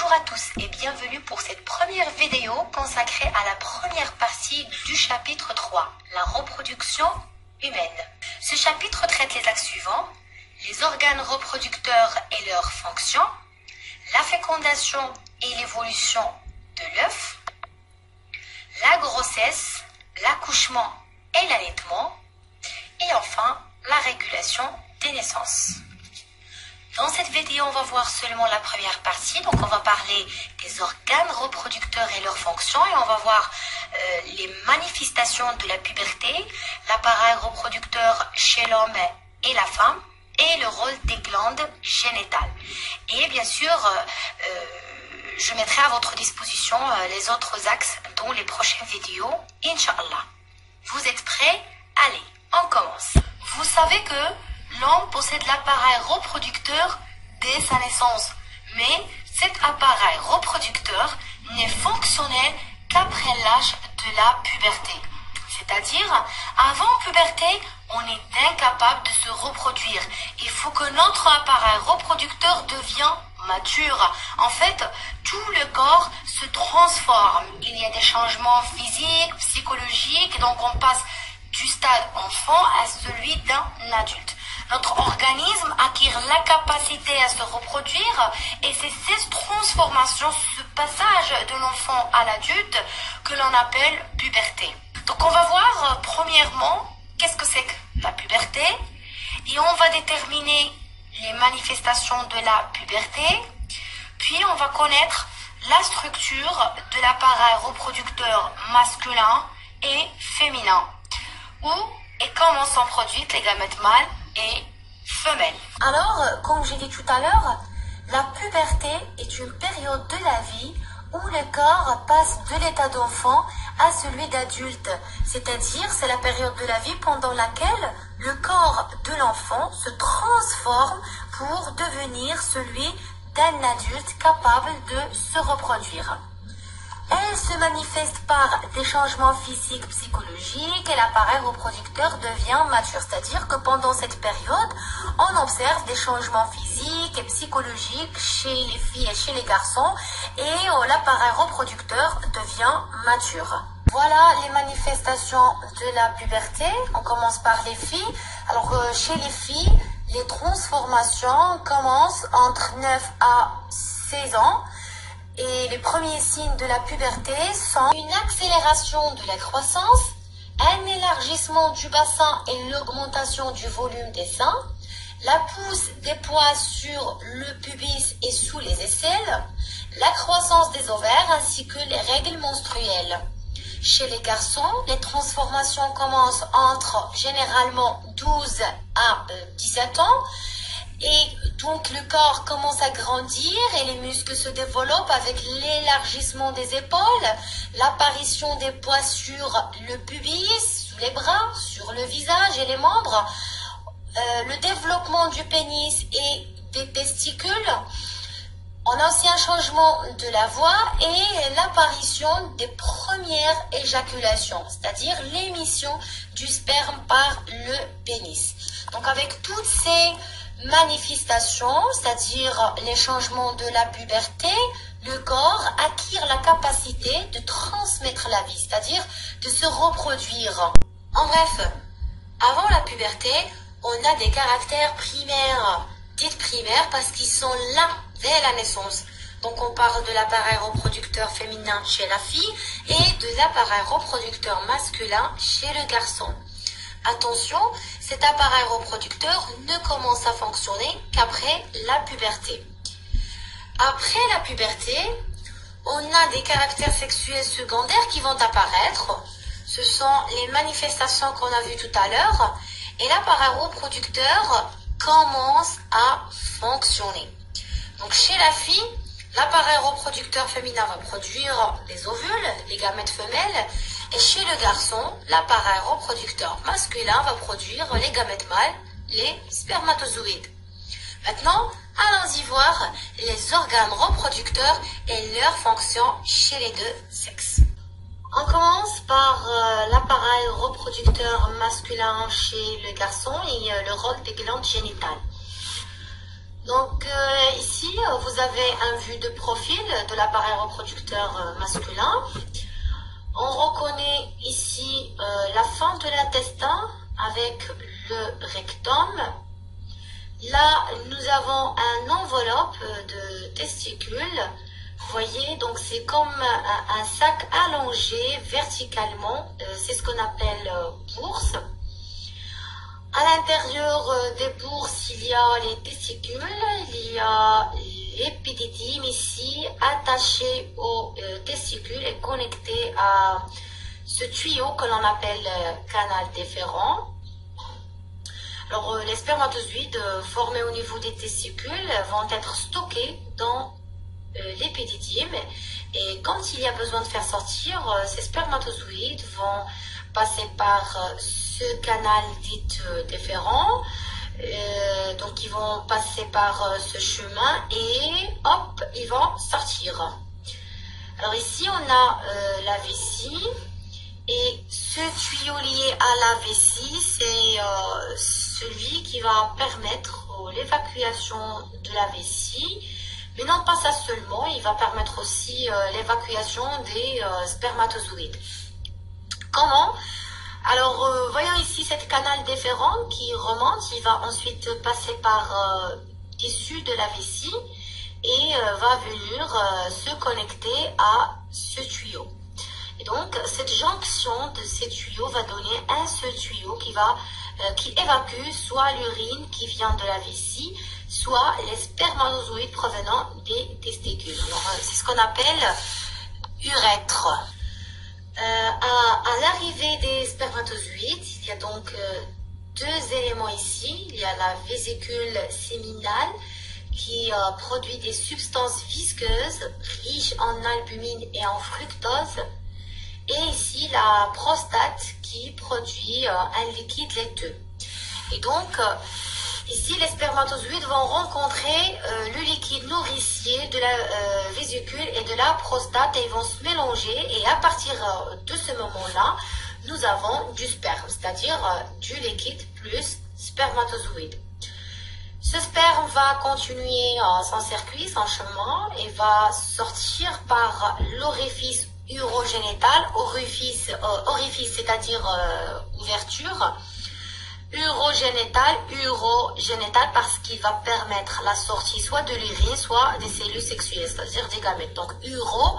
Bonjour à tous et bienvenue pour cette première vidéo consacrée à la première partie du chapitre 3, la reproduction humaine. Ce chapitre traite les axes suivants: les organes reproducteurs et leurs fonctions, la fécondation et l'évolution de l'œuf, la grossesse, l'accouchement et l'allaitement, et enfin la régulation des naissances. Dans cette vidéo, on va voir seulement la première partie, donc on va parler des organes reproducteurs et leurs fonctions, et on va voir les manifestations de la puberté, l'appareil reproducteur chez l'homme et la femme, et le rôle des glandes génitales. Et bien sûr, je mettrai à votre disposition les autres axes dans les prochaines vidéos, Inch'Allah. Vous êtes prêts? Allez, on commence. Vous savez que l'homme possède l'appareil reproducteur dès sa naissance, mais cet appareil reproducteur n'est fonctionnel qu'après l'âge de la puberté. C'est-à-dire, avant puberté, on est incapable de se reproduire. Il faut que notre appareil reproducteur devienne mature. En fait, tout le corps se transforme. Il y a des changements physiques, psychologiques, donc on passe du stade enfant à celui d'un adulte. Notre organisme acquiert la capacité à se reproduire et c'est cette transformation, ce passage de l'enfant à l'adulte que l'on appelle puberté. Donc on va voir premièrement qu'est-ce que c'est que la puberté et on va déterminer les manifestations de la puberté, puis on va connaître la structure de l'appareil reproducteur masculin et féminin, où et comment sont produites les gamètes mâles et femelles. Alors, comme j'ai dit tout à l'heure, la puberté est une période de la vie où le corps passe de l'état d'enfant à celui d'adulte. C'est-à-dire, c'est la période de la vie pendant laquelle le corps de l'enfant se transforme pour devenir celui d'un adulte capable de se reproduire. Elle se manifeste par des changements physiques, psychologiques et l'appareil reproducteur devient mature. C'est-à-dire que pendant cette période, on observe des changements physiques et psychologiques chez les filles et chez les garçons et l'appareil reproducteur devient mature. Voilà les manifestations de la puberté. On commence par les filles. Alors chez les filles, les transformations commencent entre 9 à 16 ans. Et les premiers signes de la puberté sont une accélération de la croissance, un élargissement du bassin et l'augmentation du volume des seins, la pousse des poids sur le pubis et sous les aisselles, la croissance des ovaires ainsi que les règles menstruelles. Chez les garçons, les transformations commencent entre généralement 12 à 17 ans. Et donc le corps commence à grandir et les muscles se développent avec l'élargissement des épaules, l'apparition des poids sur le pubis, sous les bras, sur le visage et les membres, le développement du pénis et des testicules. On a aussi un changement de la voix et l'apparition des premières éjaculations, c'est-à-dire l'émission du sperme par le pénis. Donc avec toutes ces manifestations, c'est-à-dire les changements de la puberté, le corps acquiert la capacité de transmettre la vie, c'est-à-dire de se reproduire. En bref, avant la puberté, on a des caractères primaires, dites primaires parce qu'ils sont là dès la naissance. Donc on parle de l'appareil reproducteur féminin chez la fille et de l'appareil reproducteur masculin chez le garçon. Attention, cet appareil reproducteur ne commence à fonctionner qu'après la puberté. Après la puberté, on a des caractères sexuels secondaires qui vont apparaître. Ce sont les manifestations qu'on a vues tout à l'heure. Et l'appareil reproducteur commence à fonctionner. Donc chez la fille, l'appareil reproducteur féminin va produire les ovules, les gamètes femelles. Et chez le garçon, l'appareil reproducteur masculin va produire les gamètes mâles, les spermatozoïdes. Maintenant, allons-y voir les organes reproducteurs et leurs fonctions chez les deux sexes. On commence par l'appareil reproducteur masculin chez le garçon et le rôle des glandes génitales. Donc ici, vous avez un vue de profil de l'appareil reproducteur masculin. On reconnaît ici la fente de l'intestin avec le rectum. Là, nous avons un enveloppe de testicules. Vous voyez, donc c'est comme un sac allongé verticalement. C'est ce qu'on appelle bourse. À l'intérieur des bourses, il y a les testicules, il y a l'épididyme ici, attaché aux testicules et connecté à ce tuyau que l'on appelle canal déférent. Alors, les spermatozoïdes formés au niveau des testicules vont être stockés dans l'épididyme et quand il y a besoin de faire sortir, ces spermatozoïdes vont passer par ce canal dit déférent, donc ils vont passer par ce chemin et hop, ils vont sortir. Alors ici on a la vessie et ce tuyau lié à la vessie, c'est celui qui va permettre l'évacuation de la vessie. Mais non pas ça seulement, il va permettre aussi l'évacuation des spermatozoïdes. Comment? Alors, voyons ici cette canal déférent qui remonte, il va ensuite passer par l'issue de la vessie et va venir se connecter à ce tuyau. Et donc, cette jonction de ces tuyaux va donner un seul tuyau qui évacue soit l'urine qui vient de la vessie, soit les spermatozoïdes provenant des testicules. C'est ce qu'on appelle urètre. À l'arrivée des spermatozoïdes, il y a donc deux éléments ici. Il y a la vésicule séminale qui produit des substances visqueuses riches en albumine et en fructose. Et ici, la prostate qui produit un liquide laiteux. Et donc, ici, les spermatozoïdes vont rencontrer le liquide nourricier de la vésicule et de la prostate et ils vont se mélanger. Et à partir de ce moment-là, nous avons du sperme, c'est-à-dire du liquide plus spermatozoïde. Ce sperme va continuer son circuit, son chemin et va sortir par l'orifice urogénital, orifice c'est-à-dire ouverture, urogénital parce qu'il va permettre la sortie soit de l'urine, soit des cellules sexuelles, c'est-à-dire des gamètes. Donc uro,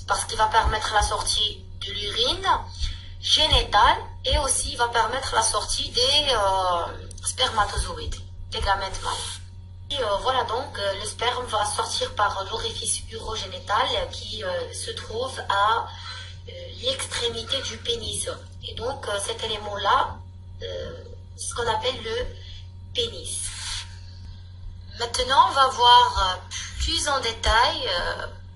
parce qu'il va permettre la sortie de l'urine, génital, et aussi il va permettre la sortie des spermatozoïdes, des gamètes mâles. Et voilà donc, le sperme va sortir par l'orifice urogénital qui se trouve à l'extrémité du pénis. Et donc cet élément-là, ce qu'on appelle le pénis. Maintenant, on va voir plus en détail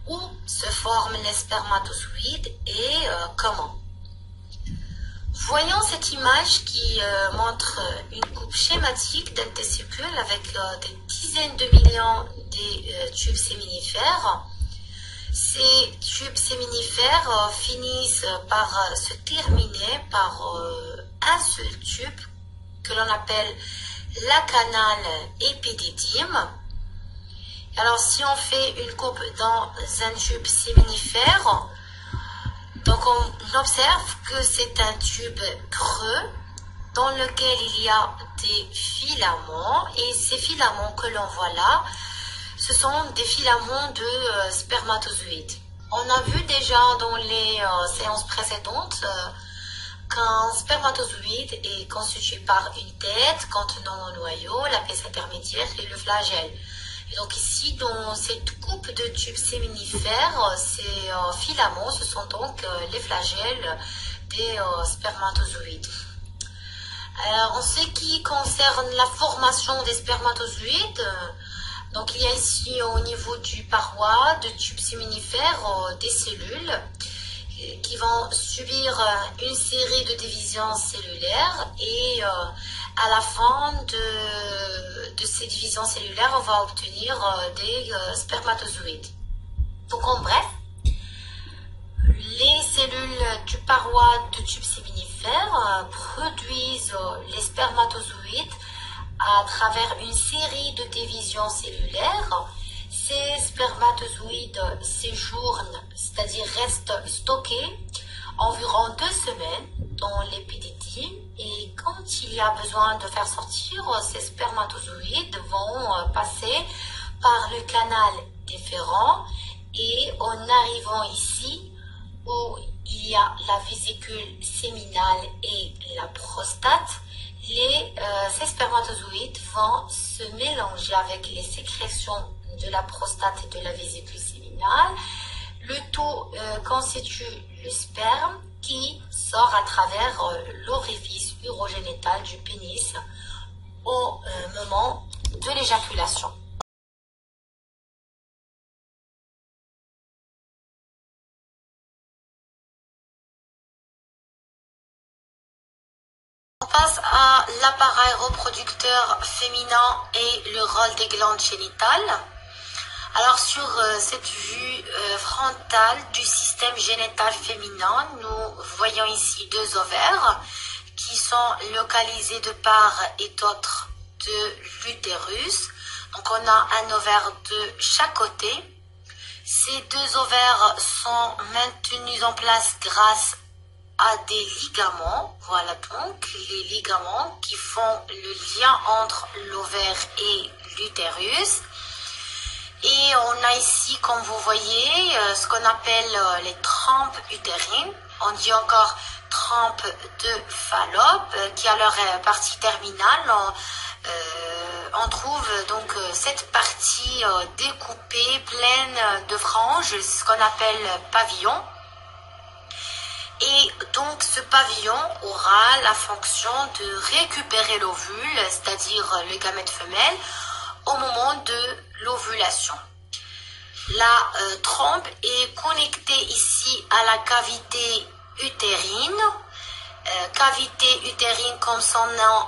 où se forment les spermatozoïdes et comment. Voyons cette image qui montre une coupe schématique d'un testicule avec des dizaines de millions de tubes séminifères. Ces tubes séminifères finissent par se terminer par un seul tube que l'on appelle la canal épididyme. Alors si on fait une coupe dans un tube séminifère, donc on observe que c'est un tube creux dans lequel il y a des filaments et ces filaments que l'on voit là, ce sont des filaments de spermatozoïdes. On a vu déjà dans les séances précédentes qu'un spermatozoïde est constitué par une tête contenant un noyau, la pièce intermédiaire et le flagelle. Et donc ici, dans cette coupe de tubes séminifères, ces filaments, ce sont donc les flagelles des spermatozoïdes. Alors, en ce qui concerne la formation des spermatozoïdes, donc il y a ici au niveau du paroi de tubes séminifères des cellules qui vont subir une série de divisions cellulaires et à la fin de ces divisions cellulaires, on va obtenir des spermatozoïdes. Donc en bref, les cellules du paroi de tubes séminifères produisent les spermatozoïdes à travers une série de divisions cellulaires, ces spermatozoïdes séjournent, c'est-à-dire restent stockés environ 2 semaines dans l'épididyme, et quand il y a besoin de faire sortir, ces spermatozoïdes vont passer par le canal déférent, et en arrivant ici où il y a la vésicule séminale et la prostate, ces spermatozoïdes vont se mélanger avec les sécrétions de la prostate et de la vésicule séminale. Le tout constitue le sperme qui sort à travers l'orifice urogénital du pénis au moment de l'éjaculation. On passe à l'appareil reproducteur féminin et le rôle des glandes génitales. Alors sur cette vue frontale du système génital féminin, nous voyons ici 2 ovaires qui sont localisés de part et d'autre de l'utérus. Donc on a un ovaire de chaque côté. Ces 2 ovaires sont maintenus en place grâce à des ligaments. Voilà donc les ligaments qui font le lien entre l'ovaire et l'utérus. Et on a ici, comme vous voyez, ce qu'on appelle les trompes utérines. On dit encore trompe de Fallope, qui a leur partie terminale. On trouve donc cette partie découpée, pleine de franges, ce qu'on appelle pavillon. Et donc ce pavillon aura la fonction de récupérer l'ovule, c'est-à-dire le gamète femelle, au moment de l'ovulation. La trompe est connectée ici à la cavité utérine. Cavité utérine, comme son nom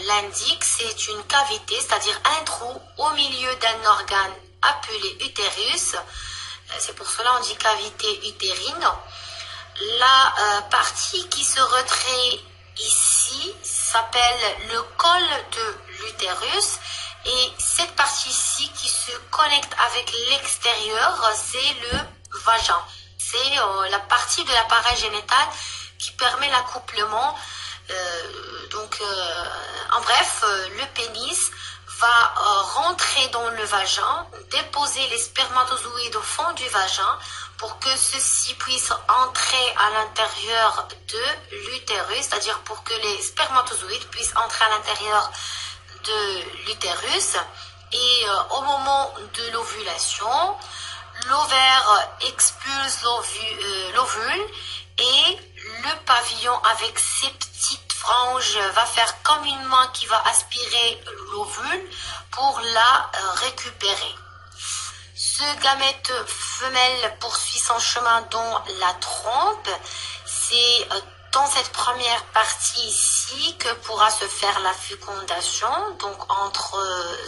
l'indique, c'est une cavité, c'est-à-dire un trou au milieu d'un organe appelé utérus. C'est pour cela qu'on dit cavité utérine. La partie qui se retrait ici s'appelle le col de l'utérus. Et cette partie-ci qui se connecte avec l'extérieur, c'est le vagin. C'est la partie de l'appareil génital qui permet l'accouplement. En bref, le pénis va rentrer dans le vagin, déposer les spermatozoïdes au fond du vagin pour que ceux-ci puissent entrer à l'intérieur de l'utérus, c'est-à-dire pour que les spermatozoïdes puissent entrer à l'intérieur de l'utérus. Et au moment de l'ovulation, l'ovaire expulse l'ovule et le pavillon avec ses petites franges va faire comme une main qui va aspirer l'ovule pour la récupérer. Ce gamète femelle poursuit son chemin dans la trompe. C'est dans cette première partie ici que pourra se faire la fécondation, donc entre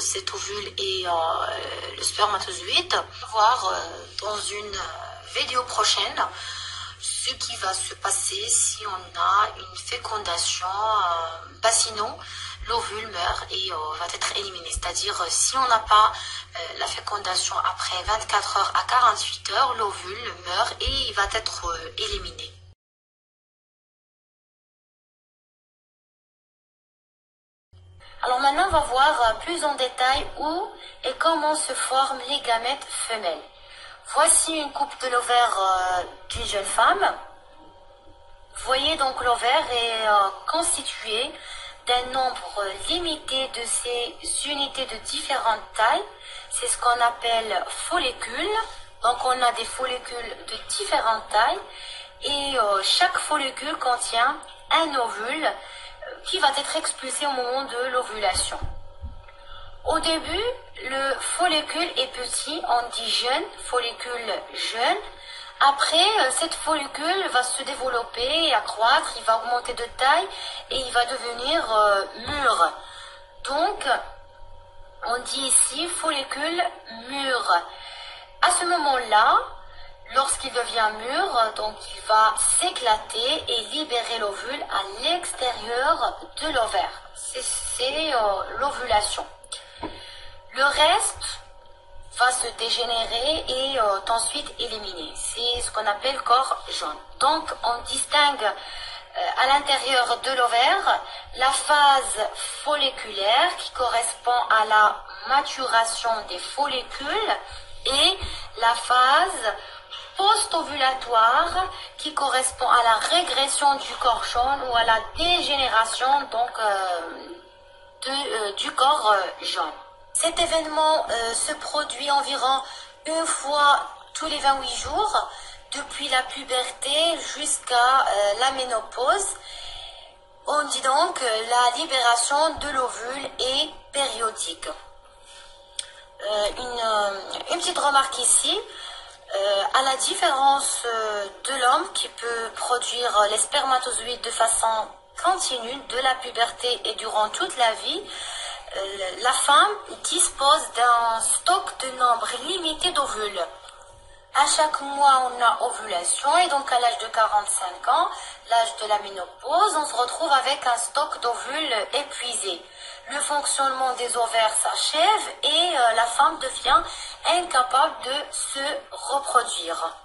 cet ovule et le spermatozoïde. On va voir dans une vidéo prochaine ce qui va se passer si on a une fécondation, sinon l'ovule meurt et va être éliminé. C'est-à-dire si on n'a pas la fécondation après 24 heures à 48 heures, l'ovule meurt et il va être éliminé. Alors maintenant, on va voir plus en détail où et comment se forment les gamètes femelles. Voici une coupe de l'ovaire d'une jeune femme. Vous voyez donc l'ovaire est constitué d'un nombre limité de ces unités de différentes tailles. C'est ce qu'on appelle follicules. Donc on a des follicules de différentes tailles et chaque follicule contient un ovule qui va être expulsé au moment de l'ovulation. Au début, le follicule est petit, on dit jeune, follicule jeune. Après, cette follicule va se développer et accroître, il va augmenter de taille et il va devenir mûr. Donc, on dit ici follicule mûr. À ce moment-là, Lorsqu'il devient mûr, donc il va s'éclater et libérer l'ovule à l'extérieur de l'ovaire. C'est l'ovulation. Le reste va se dégénérer et ensuite éliminer. C'est ce qu'on appelle corps jaune. Donc on distingue à l'intérieur de l'ovaire la phase folliculaire qui correspond à la maturation des follicules et la phase post-ovulatoire qui correspond à la régression du corps jaune ou à la dégénération donc du corps jaune. Cet événement se produit environ une fois tous les 28 jours, depuis la puberté jusqu'à la ménopause. On dit donc la libération de l'ovule est périodique. Une petite remarque ici, à la différence de l'homme qui peut produire les spermatozoïdes de façon continue de la puberté et durant toute la vie, la femme dispose d'un stock de nombre limité d'ovules. À chaque mois, on a ovulation et donc à l'âge de 45 ans, l'âge de la ménopause, on se retrouve avec un stock d'ovules épuisé. Le fonctionnement des ovaires s'achève et la femme devient incapable de se reproduire.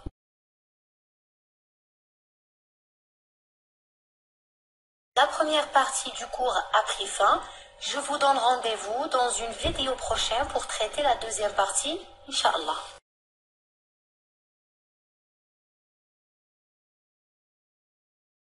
La première partie du cours a pris fin. Je vous donne rendez-vous dans une vidéo prochaine pour traiter la deuxième partie, Inch'Allah.